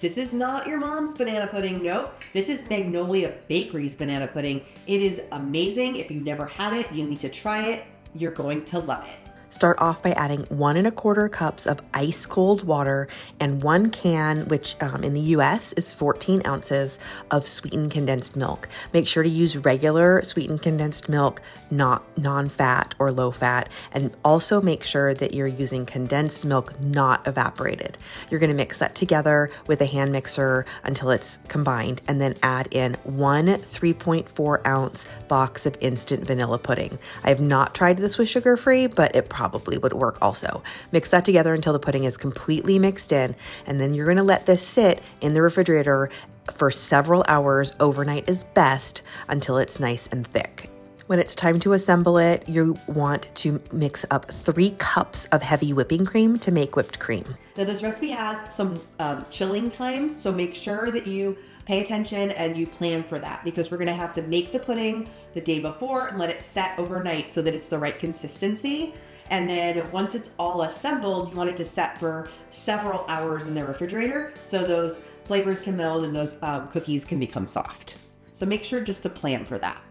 This is not your mom's banana pudding. Nope. This is Magnolia Bakery's banana pudding. It is amazing. If you've never had it, you need to try it. You're going to love it. Start off by adding 1¼ cups of ice cold water and 1 can, which in the US is 14 ounces of sweetened condensed milk. Make sure to use regular sweetened condensed milk, not non-fat or low fat. And also make sure that you're using condensed milk, not evaporated. You're gonna mix that together with a hand mixer until it's combined, and then add in 1 3.4 ounce box of instant vanilla pudding. I have not tried this with sugar-free, but it probably would work also. Mix that together until the pudding is completely mixed in, and then you're gonna let this sit in the refrigerator for several hours. Overnight is best until it's nice and thick. When it's time to assemble it, you want to mix up 3 cups of heavy whipping cream to make whipped cream. Now this recipe has some chilling times, so make sure that you pay attention and you plan for that, because we're gonna have to make the pudding the day before and let it set overnight so that it's the right consistency. And then once it's all assembled, you want it to set for several hours in the refrigerator so those flavors can meld and those cookies can become soft. So make sure just to plan for that.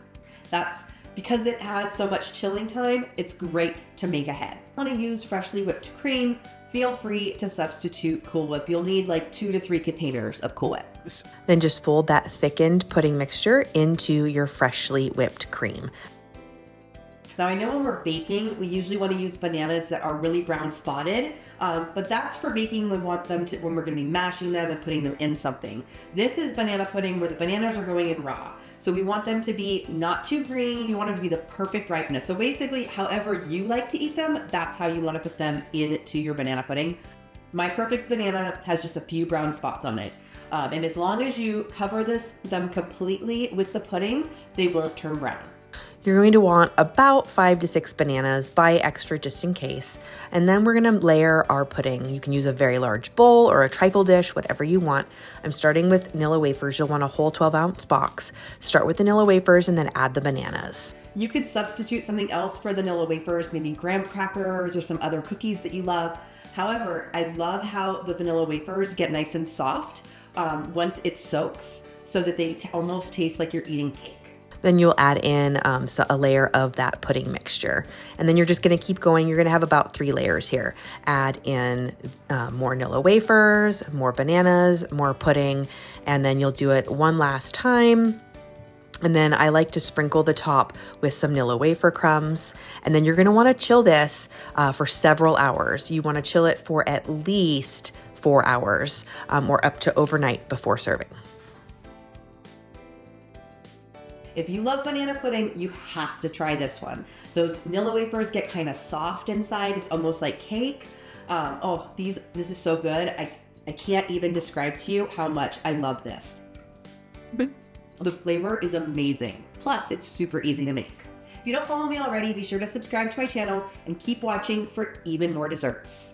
That's because it has so much chilling time, it's great to make ahead. If you want to use freshly whipped cream, feel free to substitute Cool Whip. You'll need like 2 to 3 containers of Cool Whip. Then just fold that thickened pudding mixture into your freshly whipped cream. Now I know when we're baking, we usually want to use bananas that are really brown spotted, but that's for baking. We want them to, when we're going to be mashing them and putting them in something. This is banana pudding where the bananas are going in raw. So we want them to be not too green. You want them to be the perfect ripeness. So basically, however you like to eat them, that's how you want to put them into your banana pudding. My perfect banana has just a few brown spots on it. And as long as you cover them completely with the pudding, they will turn brown. You're going to want about 5 to 6 bananas, buy extra just in case. And then we're gonna layer our pudding. You can use a very large bowl or a trifle dish, whatever you want. I'm starting with vanilla wafers. You'll want a whole 12-ounce box. Start with vanilla wafers and then add the bananas. You could substitute something else for the vanilla wafers, maybe graham crackers or some other cookies that you love. However, I love how the vanilla wafers get nice and soft once it soaks, so that they almost taste like you're eating cake. Then you'll add in a layer of that pudding mixture. And then you're just gonna keep going. You're gonna have about 3 layers here. Add in more vanilla wafers, more bananas, more pudding, and then you'll do it one last time. And then I like to sprinkle the top with some vanilla wafer crumbs. And then you're gonna wanna chill this for several hours. You wanna chill it for at least 4 hours or up to overnight before serving. If you love banana pudding, you have to try this one. Those vanilla wafers get kind of soft inside. It's almost like cake. This is so good. I can't even describe to you how much I love this. The flavor is amazing. Plus, it's super easy to make. If you don't follow me already, be sure to subscribe to my channel and keep watching for even more desserts.